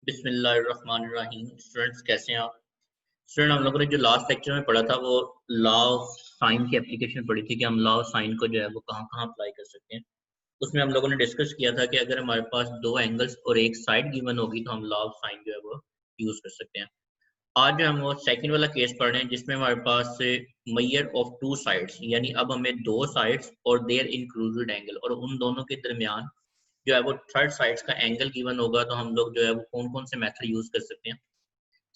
बिस्मिल्लाहिर्रहमानिर्रहीम। स्टूडेंट्स कैसे हैं आप? स्टूडेंट, हम लोगों ने जो लास्ट लेक्चर में पढ़ा था वो लॉ ऑफ साइन की एप्लीकेशन पढ़ी थी कि हम लॉ ऑफ साइन को जो है वो कहाँ कहाँ अप्लाई कर सकते हैं। उसमें हम लोगों ने डिस्कस किया था कि अगर हमारे पास दो एंगल्स और एक साइड गिवन होगी तो हम लॉ ऑफ साइन जो है वो यूज कर सकते हैं। आज जो हम वो सेकंड वाला केस पढ़ रहे हैं जिसमें हमारे पास मैयर ऑफ टू साइड्स, यानी अब हमें दो साइड्स और देयर इंक्लूडेड एंगल और उन दोनों के दरमियान जो है वो थर्ड साइड्स का एंगल गिवन होगा तो हम लोग जो है वो कौन कौन से मेथड यूज कर सकते हैं।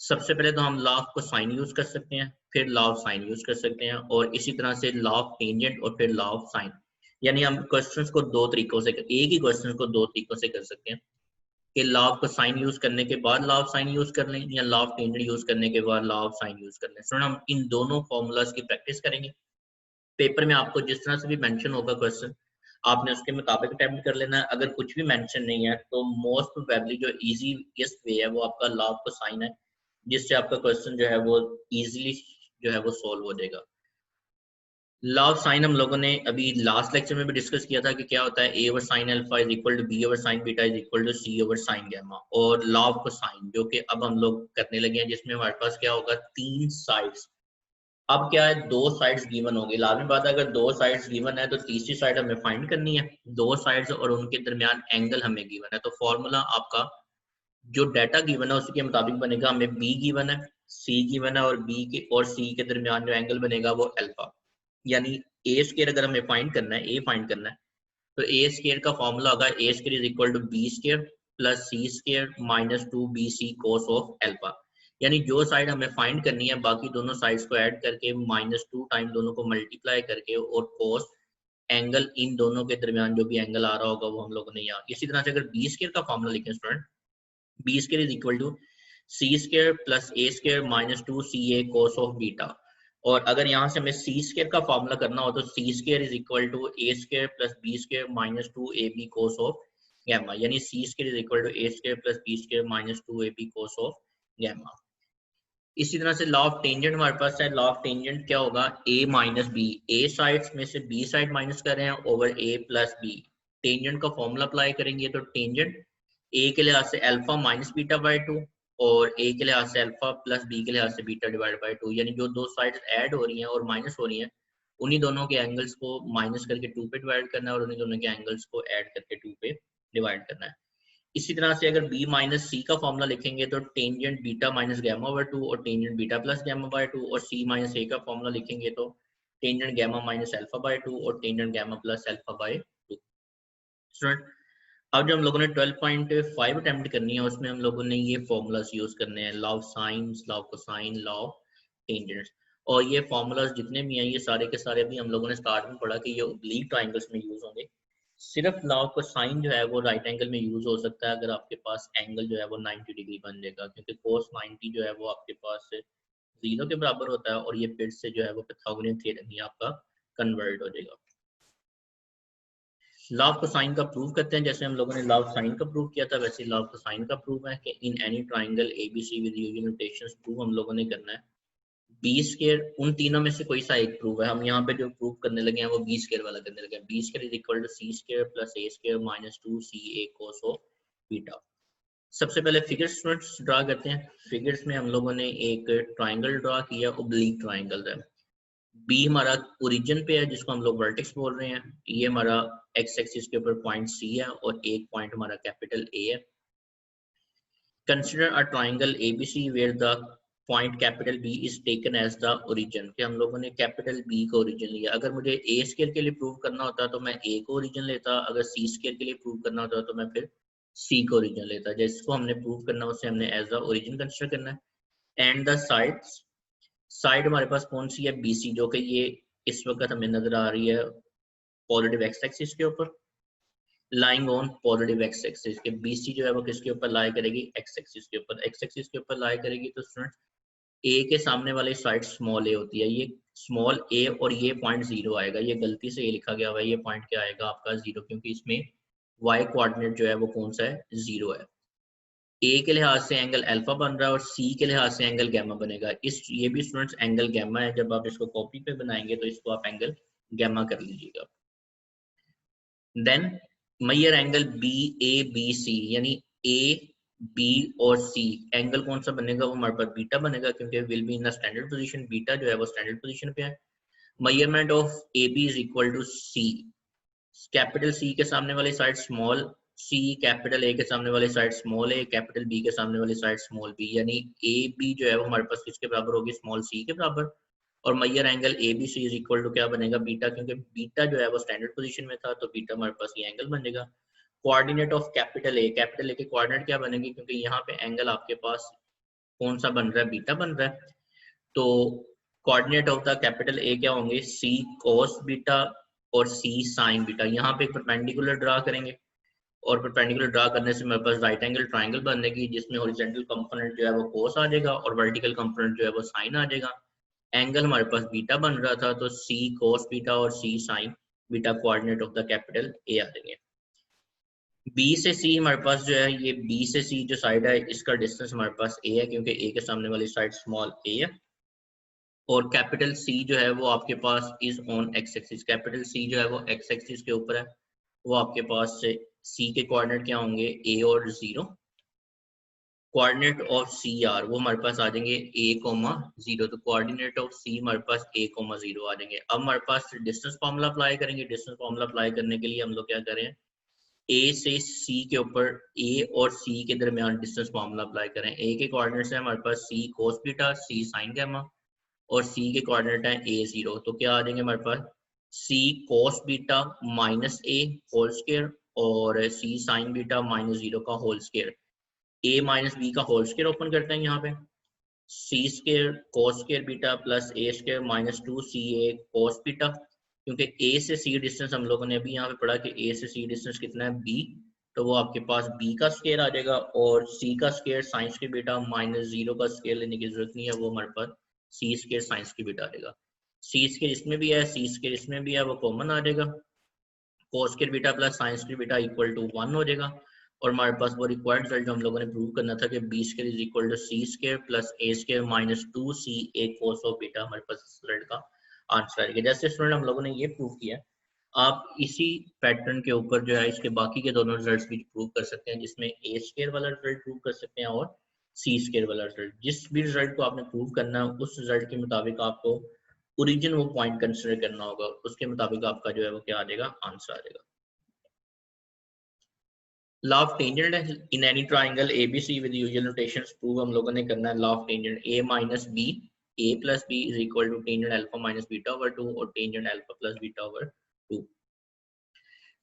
सबसे पहले तो हम लॉ ऑफ कोसाइन यूज कर सकते हैं, फिर लॉ ऑफ साइन यूज कर सकते हैं और इसी तरह से लॉ ऑफ टेंजेंट और फिर लॉ ऑफ साइन। यानी हम क्वेश्चंस को दो तरीकों से, एक ही क्वेश्चन को दो तरीकों से कर सकते हैं कि लॉ ऑफ कोसाइन यूज करने के बाद लॉ ऑफ साइन यूज कर लें या लॉ ऑफ टेंजेंट यूज करने के बाद लॉ ऑफ साइन यूज कर लें। सो हम इन दोनों फॉर्मूलाज की प्रैक्टिस करेंगे। पेपर में आपको जिस तरह से भी मेंशन होगा क्वेश्चन, आपने उसके मुताबिक अटेम्प्ट कर लेना है। अगर कुछ भी मेंशन नहीं है तो मोस्ट प्रोबेबली जो इजीएस्ट वे है वो आपका लॉ ऑफ कोसाइन है, जिससे आपका क्वेश्चन जो है वो इजीली जो है वो सॉल्व हो जाएगा। लॉ ऑफ साइन हम लोगों ने अभी लास्ट लेक्चर में भी डिस्कस किया था कि क्या होता है A over sine alpha is equal to B over sine beta is equal to C over sine gamma. और लॉ ऑफ कोसाइन जो कि अब हम लोग करने लगे हैं, जिसमें हमारे पास क्या होगा, तीन साइड्स। अब क्या है, दो साइड्स गिवन होगी। लाजमी बात है, अगर दो साइड्स गिवन है तो तीसरी साइड हमें फाइंड करनी है। दो साइड्स और उनके दरमियान एंगल हमें गिवन है, तो फॉर्मूला आपका जो डाटा गिवन है उसके मुताबिक बनेगा। हमें बी गिवन है, सी गिवन है और बी के और सी के दरमियान जो एंगल बनेगा वो अल्फा। यानी ए स्क्वायर अगर हमें फाइंड करना है, ए फाइंड करना है, तो ए स्क्वायर का फॉर्मूला होगा A square is equal to B square plus C square minus two B C cos of alpha. यानी जो साइड हमें फाइंड करनी है बाकी दोनों साइड्स को ऐड करके माइनस टू टाइम दोनों को मल्टीप्लाई करके और कोस एंगल इन दोनों के दरमियान जो भी एंगल आ रहा होगा वो हम लोगों ने यहाँ। इसी तरह से अगर बी स्क्वायर का फॉर्मूला लिखें student, B square is equal to C square plus A square minus two C A cos of beta. और अगर यहाँ से हमें सी स्क्वायर का फॉर्मूला करना हो तो C square is equal to A square plus B square minus two A B cos of gamma. यानी C square is equal to A square plus B square minus two A B cos of gamma. इसी तरह से law of tangent हमारे पास है। Law of tangent क्या होगा, ए minus B, ए sides में से बी साइड माइनस कर रहे हैं ओवर ए प्लस बी। टेंजेंट का फॉर्मूला अप्लाई करेंगे तो टेंजेंट ए के लिहाज से alpha minus beta by two और ए के लिहाज से अल्फा प्लस बी के लिहाज से बीटा डिवाइड बाई टू। यानी जो दो साइड्स ऐड हो रही हैं और माइनस हो रही हैं उन्हीं दोनों के एंगल्स को माइनस करके टू पे डिवाइड करना है और उन्हीं दोनों के एंगल्स को ऐड करके टू पे डिवाइड करना है। इसी तरह से अगर b माइनस सी का फॉर्मूला लिखेंगे तो tangent beta minus gamma by two और tangent beta plus gamma by two, और c माइनस ए का फॉर्मूला लिखेंगे तो tangent gamma minus alpha by two और tangent gamma plus alpha by two. Student, अब जो हम लोगों ने 12.5 अटेम्प्ट करनी है उसमें हम लोगों ने ये फॉर्मूलाज यूज करने हैं, law of science, law of cosine, law of tangents. और ये फॉर्मूलाज जितने भी हैं ये सारे के सारे भी हम लोगों ने स्टार्ट में पढ़ा कि ये ओब्लीक ट्राइंगल्स में यूज होंगे। सिर्फ लॉ ऑफ कोसाइन जो है वो राइट एंगल में यूज हो सकता है अगर आपके पास एंगल जो है वो 90 डिग्री बन जाएगा, क्योंकि कोस 90 जो है वो आपके पास जीरो के बराबर होता है और ये फिर से जो है वो पाइथागोरियन थ्योरम में आपका कन्वर्ट हो जाएगा। लॉ ऑफ कोसाइन का प्रूव करते हैं। जैसे हम लोगों ने लॉ ऑफ साइन का प्रूव किया था वैसे लॉ ऑफ कोसाइन का प्रूव है कि इन any triangle ABC with usual notations prove हम लोगों ने करना है। बी स्क्वायर उन तीनों में से कोई सा एक प्रूव है। हम यहाँ पे जो प्रूव करने लगे हैं वो बी स्क्वायर वाला करने लगे हैं। B square is equal to C square plus A square minus two C A cos of beta. सबसे पहले फिगर्स स्टूडेंट्स ड्रा करते हैं। फिगर्स में हम लोगों ने एक ट्राइंगल ड्रा किया, ओब्लीक ट्राइंगल है। बी हमारा ओरिजिन पे है जिसको हम लोग वर्टेक्स बोल रहे हैं। ये हमारा एक्स एक्सिस के ऊपर पॉइंट सी है और एक पॉइंट हमारा कैपिटल ए है। Consider a triangle ABC where the point capital B is taken as the origin, कि हम लोगों ने कैपिटल बी को ओरिजिन लिया। अगर मुझे ए स्क्वायर के लिए प्रूव करना होता तो मैं ए को ओरिजिन लेता, अगर सी स्क्वायर के लिए प्रूव करना होता तो मैं फिर सी को ओरिजिन लेता। जिसको हमने प्रूव करना उसे हमने एज द ओरिजिन कंसिडर करना है। एंड द साइड्स, साइड हमारे पास कौन सी है, बीसी, जो कि ये इस वक्त हमें नजर आ रही है पॉजिटिव एक्स एक्सिस के ऊपर, lying on positive x axis के। बीसी जो है वो किसके ऊपर लाई करेगी, एक्स एक्सिस के ऊपर। एक्स एक्सिस के ऊपर लाई करेगी तो स्टूडेंट्स ए के सामने वाली साइड स्मॉल ए होती है, ये स्मॉल ए और ये पॉइंट जीरो आएगा। ये गलती से ये लिखा गया हुआ है, ये पॉइंट क्या आएगा आपका जीरो, क्योंकि इसमें वाई कोऑर्डिनेट जो है वो कौन सा है, जीरो है। ए के लिहाज से एंगल अल्फा बन रहा है और सी के लिहाज से एंगल गैमा बनेगा। इस ये भी स्टूडेंट्स एंगल गैमा है। जब आप इसको कॉपी पे बनाएंगे तो इसको आप एंगल गैमा कर लीजिएगा। Then measure angle B A B C, यानी ए बी और सी, एंगल कौन सा बनेगा, वो हमारे पास बीटा बनेगा, क्योंकि will be in standard position, beta जो है वो स्टैंडर्ड पोजीशन पे है। Measurement of A B is equal to C, capital C के सामने वाली side small C, capital A के सामने वाली side small A, capital B के सामने वाली साइड स्मॉल बी, यानी ए बी जो है वो हमारे पास किसके बराबर होगी, स्मॉल सी के बराबर। और measure angle A B C is equal to क्या बनेगा, बीटा, क्योंकि बीटा जो है वो स्टैंडर्ड पोजीशन में था, तो बीटा हमारे पास ये एंगल बनेगा। कोऑर्डिनेट ऑफ कैपिटल ए के कोऑर्डिनेट क्या बनेंगे, क्योंकि यहाँ पे एंगल आपके पास कौन सा बन रहा है, बीटा बन रहा है, तो कोऑर्डिनेट ऑफ द कैपिटल ए क्या होंगे, सी कोस बीटा और सी साइन बीटा। यहाँ पे एक परपेंडिकुलर ड्रा करेंगे, और परपेंडिकुलर ड्रा करने से मेरे पास राइट एंगल ट्राइंगल बनेगी, जिसमें हॉरिजॉन्टल कंपोनेंट जो है वो कोस आ जाएगा और वर्टिकल कंपोनेंट जो है वो साइन आ जाएगा। एंगल हमारे पास बीटा बन रहा था, तो सी कोस बीटा और C sine beta coordinate of the capital A आ जाएंगे। बी से सी हमारे पास जो है, ये बी से सी जो साइड है इसका डिस्टेंस हमारे पास ए है, क्योंकि ए के सामने वाली साइड स्मॉल ए है। और कैपिटल सी जो है वो आपके पास is on X axis, capital C जो है वो एक्स एक्सिस के ऊपर है, वो आपके पास से सी के कोऑर्डिनेट क्या होंगे, ए और 0। कोऑर्डिनेट ऑफ सी आर वो हमारे पास आ जाएंगे ए कोमा 0, तो कोऑर्डिनेट ऑफ सी हमारे पास ए कोमा 0 आ जाएंगे। अब हमारे पास डिस्टेंस फॉर्मूला अप्लाई करेंगे, डिस्टेंस फॉर्मूला अप्लाई करने के लिए हम लोग क्या करें, ए से सी के ऊपर ए और सी के दरमियान डिस्टेंस फॉर्मूला अप्लाई करें। ए के कोऑर्डिनेट्स है हमारे पास सी कोस बीटा, सी साइन गामा, और सी के कोऑर्डिनेट है ए 0, तो क्या आ जाएंगे हमारे पास, C cos beta minus A whole square और सी साइन बीटा माइनस 0 का whole square. A minus B का होल स्क्वायर ओपन करते हैं यहाँ पे, C square cos square beta plus A square minus 2 C A cos beta, क्योंकि A से सी distance हम लोगों ने अभी यहाँ पे पढ़ा कि ए से सी डिस्टेंस कितना है, बी, तो वो आपके पास बी का स्क्वायर आ जाएगा, और सी का square sine square beta minus 0 का स्क्वायर लेने की जरूरत नहीं है, वो हमारे पास सी स्क्वायर साइन स्क्वायर बीटा आ जाएगा। सी स्क्वायर इसमें भी है, सी स्क्वायर इसमें भी है, वो कॉमन आ जाएगा, cos square beta plus sine square beta equal to 1 हो जाएगा। और हमारे पास वो रिक्वायर्ड रिजल्ट जो हम लोगों ने प्रूव करना था कि B square is equal to C square plus A square minus 2 C A cos of beta, हमारे पास इस रिजल्ट का आंसर आएगा। जैसे स्टूडेंट हम लोगों ने ये प्रूव किया, आप इसी पैटर्न के ऊपर जो है इसके बाकी के दोनों रिजल्ट्स भी प्रूव कर सकते हैं, जिसमें ए स्क्वायर वाला रिजल्ट प्रूव कर सकते हैं और सी स्क्वायर वाला रिजल्ट। जिस भी रिजल्ट को आपने प्रूव करना है उस रिजल्ट के मुताबिक आपको ओरिजिन वो पॉइंट कंसिडर करना होगा, उसके मुताबिक आपका जो है वो क्या आ जाएगा, आंसर आ जाएगा। Law of tangent in any triangle ABC with usual notations prove हम लोगों ने करना है। Law of tangent A minus B, A plus B is equal to tangent alpha minus beta over 2 और tangent alpha plus beta over 2।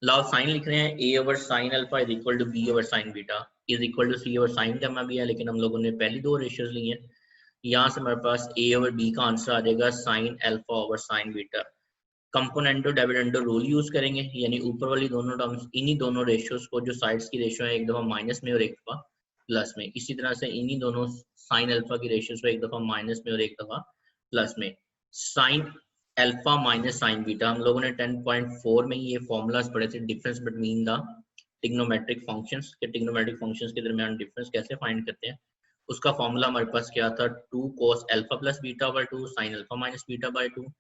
Law of sine लिख रहे हैं, A over sine alpha is equal to B over sine beta is equal to C over sine gamma भी है, लेकिन हम लोगों ने पहली दो रेशियोज ली हैं। यहाँ से हमारे पास ए ओवर बी का आंसर आ जाएगा sine alpha over sine beta. कंपोनेंटो dividendo rule use करेंगे, यानी ऊपर वाली दोनों टर्म्स, इन्हीं दोनों रेशियोज को, जो साइड्स की रेशियो है, एक दफा माइनस में और एक दफा प्लस में, इसी तरह से इन्हीं दोनों साइन अल्फा की रेशियोज को एक दफा माइनस में और एक दफा प्लस में। Sine alpha minus sign beta, हम लोगों ने 10.4 में ये फॉर्मूलाज पढ़े थे, difference between the trigonometric functions के, ट्रिग्नोमेट्रिक फंक्शंस के दरमियान डिफरेंस कैसे फाइंड करते हैं, उसका फॉर्मूला हमारे पास क्या था, 2 cos alpha plus beta by 2 sine alpha minus beta by 2,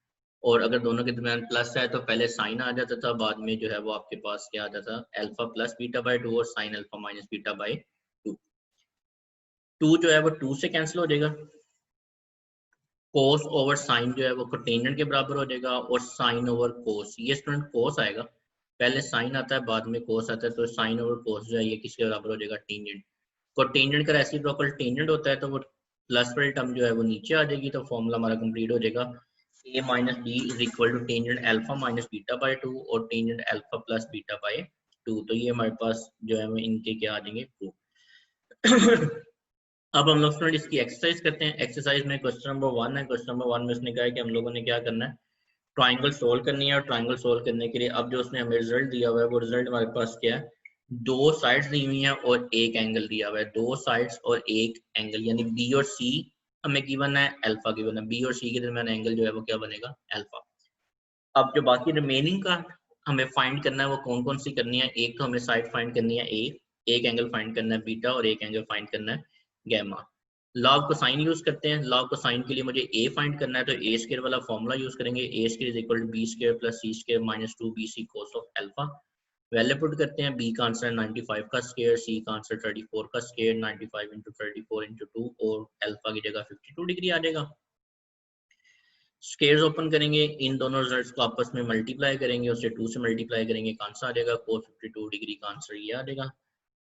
और अगर दोनों के दरमियान प्लस है तो पहले साइन आ जाता था, बाद में जो है वो आपके पास क्या आता था, अल्फा प्लस बीटा बाय 2 और sine alpha minus beta by 2। 2 जो है वो 2 से कैंसिल हो जाएगा, कोस ओवर साइन जो है वो कोटेंजेंट के बराबर हो जाएगा, और साइन ओवर कोस, ये स्टूडेंट कोस आएगा, पहले साइन आता है बाद में कोस आता है, तो साइन ओवर कोस जो है ये किसके बराबर हो जाएगा, टेंजेंट। कोटेंजेंट का रेसिप्रोकल टेंजेंट होता है, तो वो प्लस वाली टर्म जो है वो नीचे आ जाएगी, तो फॉर्मूला हमारा कंप्लीट हो जाएगा, a minus B is equal to tangent alpha minus beta by 2 और tangent alpha plus beta by 2, तो ये हमारे पास जो है वो इनके क्या आ जाएंगे, प्रूफ। अब हम लोग स्टूडेंट इसकी एक्सरसाइज करते हैं। एक्सरसाइज में क्वेश्चन नंबर 1 है, क्वेश्चन नंबर 1 में उसने कहा है कि हम लोगों ने क्या करना है, ट्राइंगल सोल्व करनी है, और ट्राइंगल सोल्व करने के लिए अब जो उसने हमें रिजल्ट दिया हुआ है, वो रिजल्ट हमारे पास क्या है, 2 साइड्स दी हुई हैं और एक एंगल दिया हुआ है, 2 साइड्स और एक एंगल, यानी बी और सी हमें गिवन है, अल्फा गिवन है, बी और सी के दरमियान एंगल जो है वो क्या बनेगा, अल्फा। अब जो बाकी रिमेनिंग का हमें फाइंड करना है वो कौन कौन सी करनी है, एक तो हमें साइड फाइंड करनी है ए, एक एंगल फाइंड करना है बीटा, और एक एंगल फाइंड करना है गैमा। लॉग को साइन यूज करते हैं, लॉग को साइन के लिए मुझे ए फाइंड करना है, तो ए स्क्वायर वाला फॉर्मूला यूज करेंगे, A square is equal to B square plus C square minus 2 B C cos of alpha, value put करते हैं, बी का आंसर 95 का स्क्वायर, सी का आंसर 34 का स्क्वायर, 95 इंटू 34 इंटू 2 और अल्फा की जगह 52 डिग्री आ जाएगा। स्क्वायर्स ओपन करेंगे, इन दोनों रिजल्ट्स को आपस में मल्टीप्लाई करेंगे, उससे 2 से मल्टीप्लाई करेंगे, आंसर आ जाएगा cos 52 डिग्री का आंसर ये आ जाएगा।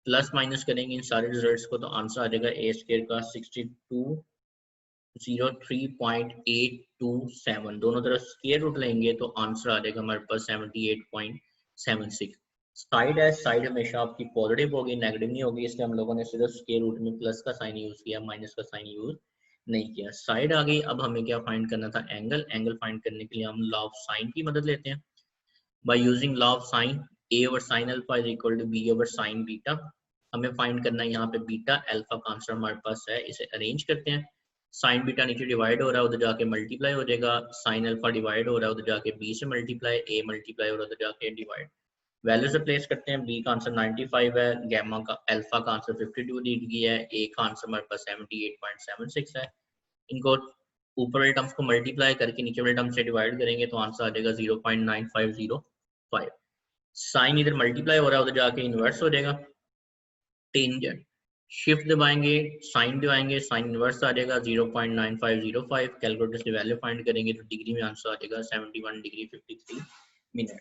प्लस माइनस करेंगे इन सारे रिजल्ट्स को तो आंसर आ जाएगा ए स्क्वायर का 6203.827। दोनों तरफ स्क्वायर रूट लेंगे तो आंसर आ जाएगा हमारे पास 78.76। साइड है, साइड हमेशा आपकी पॉजिटिव होगी, नेगेटिव नहीं होगी, इसलिए हम लोगों ने सिर्फ स्क्वायर रूट में प्लस का साइन यूज किया, माइनस का साइन यूज नहीं किया। साइड आ गई, अब हमें क्या फाइंड करना था, एंगल। एंगल फाइंड करने के लिए हम लॉ ऑफ साइन की मदद लेते हैं। By using law of sine, A over sine alpha is equal to B over sine beta. हमें फाइंड करना है यहाँ पे बीटा, अल्फा का आंसर हमारे पास है, इसे अरेंज करते हैं। साइन बीटा नीचे डिवाइड हो रहा है, उधर जाके मल्टीप्लाई हो जाएगा, साइन अल्फा डिवाइड हो रहा है, उधर जाके बी से मल्टीप्लाई, ए मल्टीप्लाई और उधर जाके डिवाइड। वैल्यू से प्लेस करते हैं, बी का आंसर 95 है, गैमा का अल्फा का आंसर 52 डिग्री है, ए का आंसर हमारे पास 78.76 है। इनको ऊपर वाले टर्म्स को मल्टीप्लाई करके नीचे वाले टर्म से डिवाइड करेंगे तो आंसर आ जाएगा 0.9505। साइन इधर मल्टीप्लाई हो रहा है, उधर जाके इनवर्स हो जाएगा। टेंजेंट शिफ्ट दबाएंगे, साइन दबाएंगे, साइन इनवर्स आ जाएगा 0.9505। कैलकुलेटर से वैल्यू फाइंड करेंगे तो डिग्री में आंसर आ जाएगा 71 डिग्री 53 मिनट।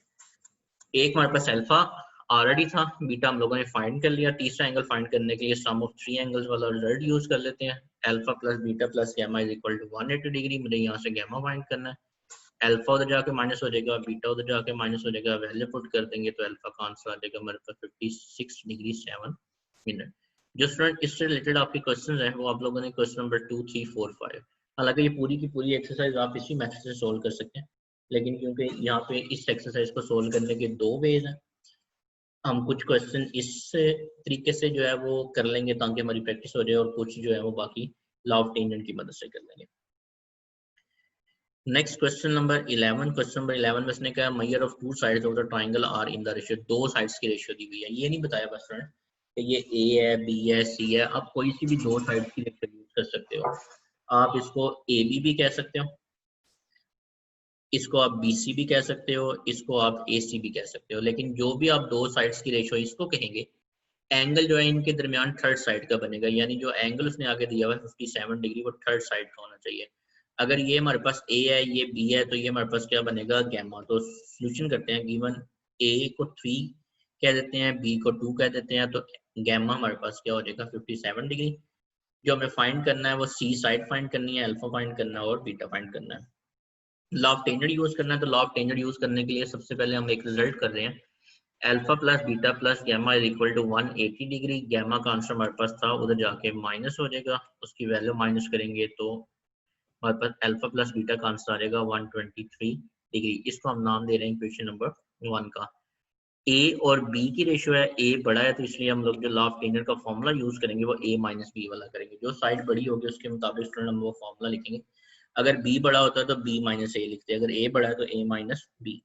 एक हमारे पास अल्फा ऑलरेडी था, बीटा हम लोगों ने फाइंड कर लिया। तीसरा एंगल फाइंड करने के लिए सम ऑफ 3 एंगल्स वाला रिजल्ट यूज कर लेते हैं। Alpha plus beta plus gamma is equal to 180 degree. मुझे यहाँ से गैमा फाइंड करना है। अल्फा उधर जाके माइनस हो जाएगा, बीटा उधर जाके माइनस हो जाएगा, वैल्यू पुट कर देंगे तो अल्फा का आंसर आ जाएगा हमारे पास 56 डिग्री 7 मिनट। जो स्टूडेंट इससे रिलेटेड आपके क्वेश्चन है वो आप लोगों ने क्वेश्चन नंबर 2, 3, 4, 5, हालांकि ये पूरी की पूरी एक्सरसाइज आप इसी मेथड से सोल्व कर सकते हैं, लेकिन क्योंकि यहाँ पे इस एक्सरसाइज को सोल्व करने के 2 वेज हैं, हम कुछ क्वेश्चन इस तरीके से जो है वो कर लेंगे ताकि हमारी प्रैक्टिस हो जाए, और कुछ जो है वो बाकी लॉ ऑफ टेंजेंट की मदद से कर लेंगे। Next question number 11। Question number 11 में इसने कहा measure of two sides of the triangle are in the ratio. दो साइड्स की रेशियो दी हुई है, ये नहीं बताया बस फ्रेंड कि ये ए है, बी है, सी है। आप कोई सी भी दो साइड्स की रेशियो यूज कर सकते हो। आप इसको ए बी भी कह सकते हो, इसको आप बी सी भी कह सकते हो, इसको आप ए सी भी कह सकते हो, लेकिन जो भी आप दो साइड्स की रेशियो इसको कहेंगे, एंगल जो है इनके दरमियान थर्ड साइड का बनेगा, यानी जो एंगल उसने आगे दिया हुआ है 57 डिग्री वो थर्ड साइड का होना चाहिए। अगर ये हमारे पास ए है, ये बी है, तो ये हमारे पास क्या बनेगा, गैमा। तो सॉल्यूशन करते हैं, गिवन ए को 3 कह देते हैं, बी को 2 कह देते हैं, तो गैमा हमारे पास क्या हो जाएगा 57 डिग्री। जो हमें फाइंड करना है वो सी साइड फाइंड करनी है, अल्फा फाइंड करना है और बीटा फाइंड करना है। लॉ ऑफ टेंजेंट यूज करना है, तो लॉ ऑफ टेंजेंट यूज करने के लिए सबसे पहले हम एक रिजल्ट कर रहे हैं, alpha plus beta plus gamma is equal to 180 degree. Gamma का आंसर हमारे पास था, उधर जाके माइनस हो जाएगा, उसकी वैल्यू माइनस करेंगे तो हमारे पास अल्फा प्लस बीटा का आंसर आ जाएगा 123 डिग्री। इसको हम नाम दे रहे हैं इक्वेशन नंबर 1 का। ए और बी की रेशियो है, ए बड़ा है तो इसलिए हम लोग जो लॉ ऑफ टेंजेंट का फॉर्मूला यूज करेंगे वो ए माइनस बी वाला करेंगे। जो साइड बड़ी होगी उसके मुताबिक स्टूडेंट हम वो फॉर्मूला लिखेंगे। अगर बी बड़ा होता है तो बी माइनस ए लिखते हैं, अगर ए बड़ा है तो A minus B.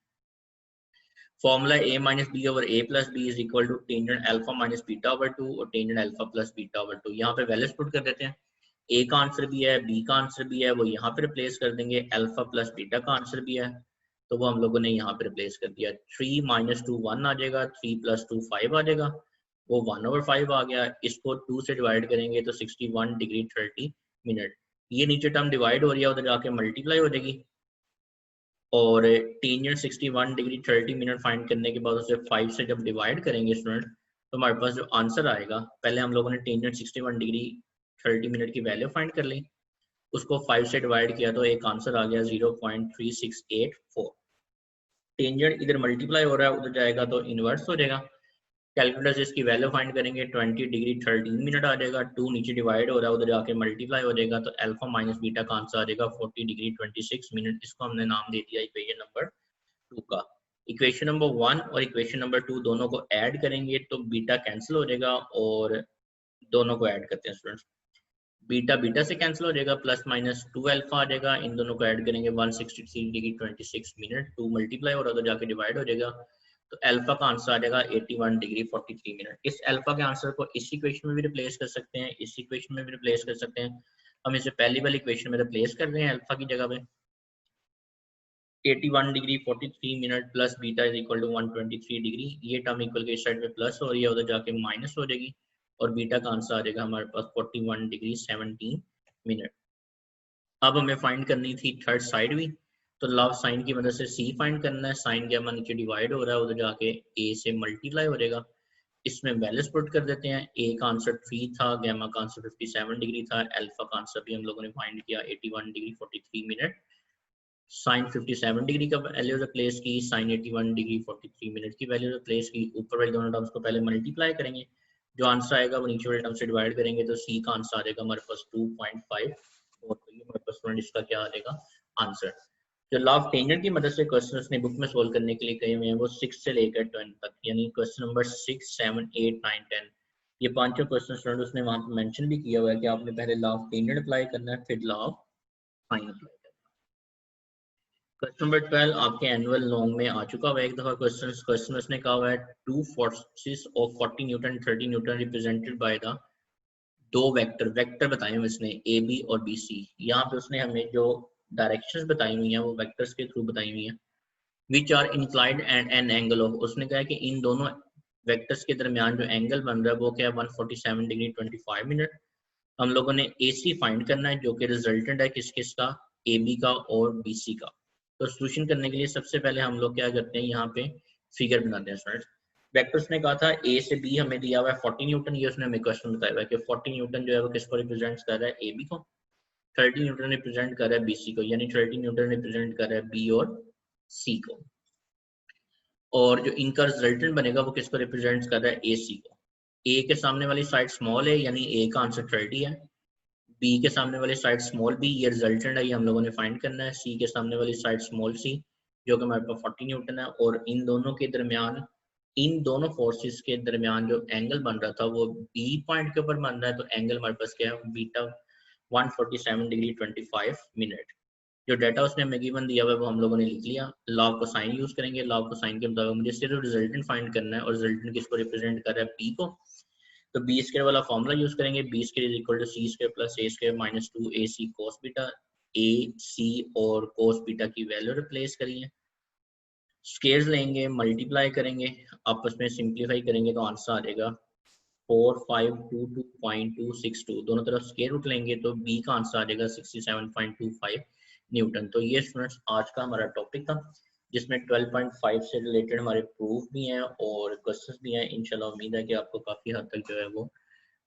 Formula a minus B over a plus B is equal to tangent alpha minus beta over 2 और tangent alpha plus beta over 2। यहाँ पे वैल्यूज पुट कर देते हैं, a का आंसर भी है, b का आंसर भी है, वो यहाँ पे रिप्लेस कर देंगे। अल्फा प्लस बीटा का आंसर भी है तो वो हम लोगों ने यहाँ पे रिप्लेस कर दिया। 3 माइनस 2 1 आ जाएगा, 3 प्लस 2 5 आ जाएगा, वो 1 ओवर 5 आ गया। इसको 2 से डिवाइड करेंगे तो 61 डिग्री 30 मिनट। ये नीचे टर्म डिवाइड हो रही है, उधर जाके मल्टीप्लाई हो जाएगी, और टेंजेंट 61 डिग्री 30 मिनट फाइंड करने के बाद उसे 5 से जब डिवाइड करेंगे स्टूडेंट तो हमारे पास जो आंसर आएगा, पहले हम लोगों ने टेंजेंट 61 डिग्री 30 मिनट की वैल्यू फाइंड कर ली, उसको 5 से डिवाइड किया तो एक आंसर आ गया 0.3684। टेंजेंट इधर मल्टीप्लाई हो रहा है, उधर जाएगा तो इनवर्स हो जाएगा। कैलकुलेटर से इसकी वैल्यू फाइंड करेंगे, 20 डिग्री 13 मिनट आ जाएगा। 2 नीचे डिवाइड हो रहा है, उधर जाके मल्टीप्लाई हो जाएगा तो अल्फा माइनस बीटा का आंसर आ जाएगा 40 डिग्री 26 मिनट। इसको हमने नाम दे दिया इक्वेशन नंबर 2 का। इक्वेशन नंबर 1 और इक्वेशन नंबर 2 दोनों को ऐड करेंगे तो बीटा कैंसिल हो जाएगा, और दोनों को ऐड करते हैं स्टूडेंट्स, बीटा बीटा से कैंसिल हो जाएगा, प्लस माइनस 2 अल्फा आ जाएगा। इन दोनों को ऐड करेंगे 163 डिग्री 26 मिनट, 2 मल्टीप्लाई हो रहा है तो जाके डिवाइड हो जाएगा तो अल्फा का आंसर आ जाएगा 81 डिग्री 43 मिनट। इस अल्फा के आंसर को इस इक्वेशन में भी रिप्लेस कर सकते हैं, इस इक्वेशन में भी रिप्लेस कर सकते हैं। हम इसे पहली वाली इक्वेशन में रिप्लेस कर रहे हैं अल्फा की जगह पे, 81 degree 43 minute plus beta is equal to 123 degree, ये टर्म इक्वल के इस साइड पे प्लस हो रही है, उधर जाके माइनस हो जाएगी और बीटा का आंसर आ जाएगा हमारे पास 41 डिग्री 17 मिनट। अब हमें फाइंड करनी थी थर्ड साइड भी, तो लॉ ऑफ साइन की मदद से सी फाइंड करना है। साइन गैमा नीचे डिवाइड हो रहा है, उधर जाके ए से मल्टीप्लाई हो जाएगा। इसमें वैल्यूज पुट कर देते हैं। ए का आंसर 3 था, गैमा का आंसर 57 डिग्री था, अल्फा का आंसर भी हम लोगों ने फाइंड किया 81 डिग्री 43 मिनट। साइन 57 डिग्री का वैल्यू रिप्लेस की, साइन 81 डिग्री 43 मिनट की वैल्यू रिप्लेस की। ऊपर वाले दोनों टर्म्स को पहले मल्टीप्लाई करेंगे, जो आंसर आएगा वो नीचे वाले टर्म से डिवाइड करेंगे, तो सी का आंसर आ जाएगा हमारे पास 2.5 और तो ये हमारे पास स्टूडेंट इसका क्या आ जाएगा आंसर। जो लॉ ऑफ टेंजेंट की मदद से क्वेश्चन उसने बुक में सोल्व करने के लिए कहे हुए हैं वो 6 से लेकर 10 तक, यानी क्वेश्चन नंबर 6, 7, 8, 9, 10 ये पांचों क्वेश्चन स्टूडेंट उसने वहां पे मेंशन भी किया हुआ है कि आपने पहले लॉ ऑफ टेंजेंट अप्लाई करना है, फिर law of sign apply. Question number 12 आपके एनुअल लॉन्ग में आ चुका हुआ है एक दफा क्वेश्चन उसने कहा हुआ है two forces of 40 Newton 30 Newton represented by the दो वेक्टर बताए हुए इसने ए बी और बी सी। यहाँ पे उसने हमें जो डायरेक्शंस बताई हुई हैं वो वेक्टर्स के थ्रू बताई हुई हैं। Which are inclined and an angle of, उसने कहा कि इन दोनों वेक्टर्स के दरमियान जो एंगल बन रहा है वो क्या है 147 डिग्री 25 मिनट। हम लोगों ने ए सी फाइंड करना है जो कि रिजल्टेंट है किसका ए बी का और बी सी का। तो सोल्यूशन करने के लिए सबसे पहले हम लोग क्या करते हैं, यहाँ पे फिगर बनाते हैं स्टूडेंट्स। वेक्टर्स ने कहा था ए से बी हमें दिया हुआ है 40 न्यूटन, ये उसने हमें क्वेश्चन बताया हुआ है कि 40 न्यूटन जो है वो किसको रिप्रेजेंट कर रहा है ए बी को, 30 न्यूटन रिप्रेजेंट कर रहा है बी सी को, यानी 30 न्यूटन रिप्रेजेंट कर रहा है बी और सी को, और जो इनका रिजल्टेंट बनेगा वो किसको रिप्रेजेंट कर रहा है ए सी को। ए के सामने वाली साइड स्मॉल है यानी ए का आंसर 30 है, बी के सामने वाली साइड स्मॉल बी ये रिजल्टेंट है, ये हम लोगों ने फाइंड करना है। सी के सामने वाली साइड स्मॉल सी जो कि हमारे पास 40 न्यूटन है, और इन दोनों के दरमियान इन दोनों फोर्सेस के दरमियान जो एंगल बन रहा था वो बी पॉइंट के ऊपर बन रहा है, तो एंगल हमारे पास क्या है बीटा 147 डिग्री 25 मिनट। जो डाटा उसने हमें गिवन दिया हुआ है वो हम लोगों ने लिख लिया। लॉ ऑफ कोसाइन यूज करेंगे, लॉ ऑफ कोसाइन के मुताबिक मुझे सिर्फ रिजल्टेंट फाइंड करना है, और रिजल्टेंट किसको रिप्रेजेंट कर रहा है बी को, तो बी स्क्वायर वाला फॉर्मूला यूज करेंगे, B square is equal to C square plus A square minus 2 A C cos beta. A C और कोस बीटा की वैल्यू रिप्लेस करिए, स्क्वायर्स लेंगे मल्टीप्लाई करेंगे, आपस में सिंप्लीफाई करेंगे तो आंसर आ जाएगा 4522.262, दोनों तरफ स्क्वायर रूट लेंगे तो बी का आंसर आ जाएगा 67.25 न्यूटन। तो ये स्टूडेंट्स आज का हमारा टॉपिक था जिसमें 12.5 से रिलेटेड हमारे प्रूफ भी हैं और क्वेश्चंस भी हैं। इंशाल्लाह उम्मीद है कि आपको काफ़ी हद तक जो है वो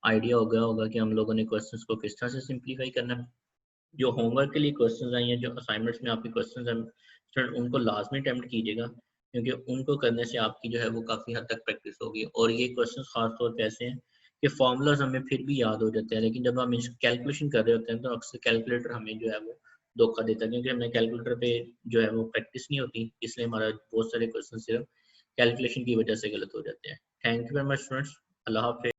आइडिया हो गया होगा कि हम लोगों ने क्वेश्चंस को किस तरह से सिंप्लीफाई करना है। जो होमवर्क के लिए क्वेश्चंस आई हैं, जो असाइनमेंट्स में आपके क्वेश्चंस हैं स्टूडेंट उनको लाजमी अटेम्प्ट कीजिएगा, क्योंकि उनको करने से आपकी जो है वो काफ़ी हद तक प्रैक्टिस होगी। और ये क्वेश्चंस खासतौर पर ऐसे हैं कि फार्मूलाज हमें फिर भी याद हो जाते हैं, लेकिन जब हम इस कैलकुलेशन कर रहे होते हैं तो अक्सर कैलकुलेटर हमें जो है वो धोखा देता है, क्योंकि हमें कैलकुलेटर पे जो है वो प्रैक्टिस नहीं होती, इसलिए हमारा बहुत सारे क्वेश्चन सिर्फ कैलकुलेशन की वजह से गलत हो जाते हैं। Thank you very much students, अल्लाह हाफिज़।